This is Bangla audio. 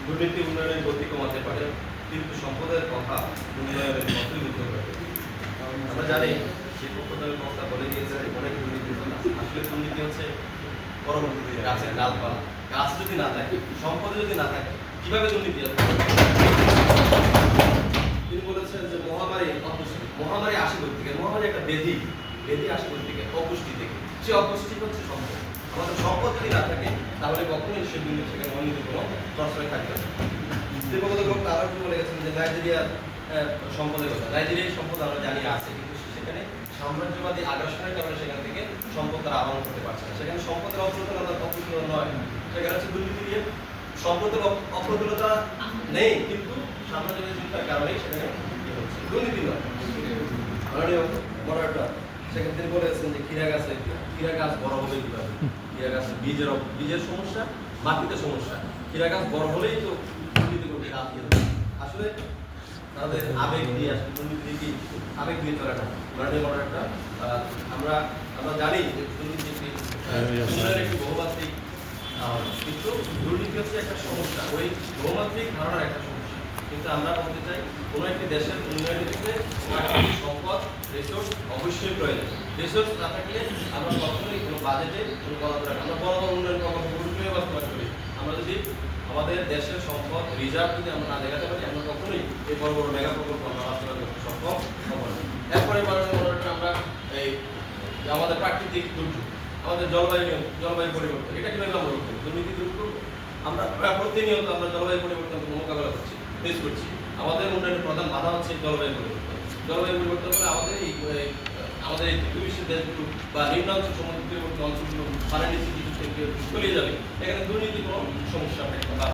দুর্নীতি উন্নয়নের গতি কমাতে পারে, কিন্তু সম্পদের কথা উন্নয়নের পথই রুদ্ধ করে। আমরা জানি শিল্প প্রদানের সংস্থা বলে দিয়েছে অনেক দুর্নীতির কথা। আসলে দুর্নীতি হচ্ছে পরবর্তীতে গাছের ডালপালা, গাছ যদি না থাকে, সম্পদ যদি না থাকে, কিভাবে দুর্নীতি হবে? তিনি বলেছেন যে মহামারী আসে কোথা থেকে? মহামারী একটা ব্যাধি আসে কোথা থেকে? অপুষ্টি থেকে। সে অপুষ্টি হচ্ছে সম্পদ। আমাদের সম্পদ যদি না থাকে তাহলে কখনোই সে দুর্নীতি সেখানে অনিয়মিত কোনো প্রশ্রয় থাকবে না। দীপকতা লোক আরো কি বলে গেছেন যে নাইজেরিয়ার সম্পদের কথা। নাইজেরিয়ার সম্পদ আমরা জানি আছে, কিন্তু সেখানে সাম্রাজ্যবাদী আগ্রাসনের কারণে সেখান থেকে সম্পদ তারা আহরণ করতে পারছে না। সেখানে সম্পদের অপ্রতুলতা নয়, সেখানে হচ্ছে দুর্নীতি দিয়ে সম্পদের অপ্রতুলতা নেই, কিন্তু সাম্রাজ্যবাদী চিন্তার কারণেই সেখানে দুর্নীতি নয়। সেখানে তিনি বলেছেন যে ক্ষীরা গাছ বড় হবে কিভাবে? ক্ষীরা গাছের বীজের সমস্যা, মাটিতে সমস্যা। ক্ষীরা গাছ বড় হলেই তো দুর্নীতি করবে। আসলে তাদের আবেগ দিয়ে আসলে দুর্নীতি কি আবেগ দিয়ে চলে না। আমরা জানি যে দুর্নীতি একটি বহুমাত্রিক, কিন্তু দুর্নীতি হচ্ছে একটা সমস্যা, ওই বহুমাত্রিক ধারণার একটা সমস্যা। কিন্তু আমরা বলতে চাই কোনো একটি দেশের উন্নয়নের ক্ষেত্রে সম্পদ রিসোর্স অবশ্যই প্রয়োজন। রিসোর্স না থাকলে আমরা কখনোই কোনো বাজেটে কোনো কলাবরেট আমরা বড় বড় উন্নয়ন প্রকল্প পুরোপুরি বাস্তবায়ন করি। আমরা যদি আমাদের দেশের সম্পদ রিজার্ভ যদি আমরা না দেখাতে পারি, আমরা কখনোই এই বড় বড় মেগা প্রকল্প আমরা বাস্তবায়ন করতে সক্ষম হব না। এরপরে আমরা এই আমাদের প্রাকৃতিক দুর্যোগ, আমাদের জলবায়ু পরিবর্তন, এটা কিভাবে আমরা রোধ করব? দুর্নীতি দূর করব। আমরা প্রতিনিয়ত আমরা জলবায়ু পরিবর্তনকে মোকাবেলা করছি, ফেস করছি। আমাদের উন্নয়নের প্রধান বাধা হচ্ছে জলবায়ু পরিবর্তন। জলবায়ু পরিবর্তন হলে আমাদের এই বিশ্বের দেশগুলো বা নিম্নাঞ্চল সমুদ্র তীরবর্তী অঞ্চলগুলো পানির নিচে তলিয়ে যাবে। এখানে দুর্নীতি কোনো সমস্যা নেই।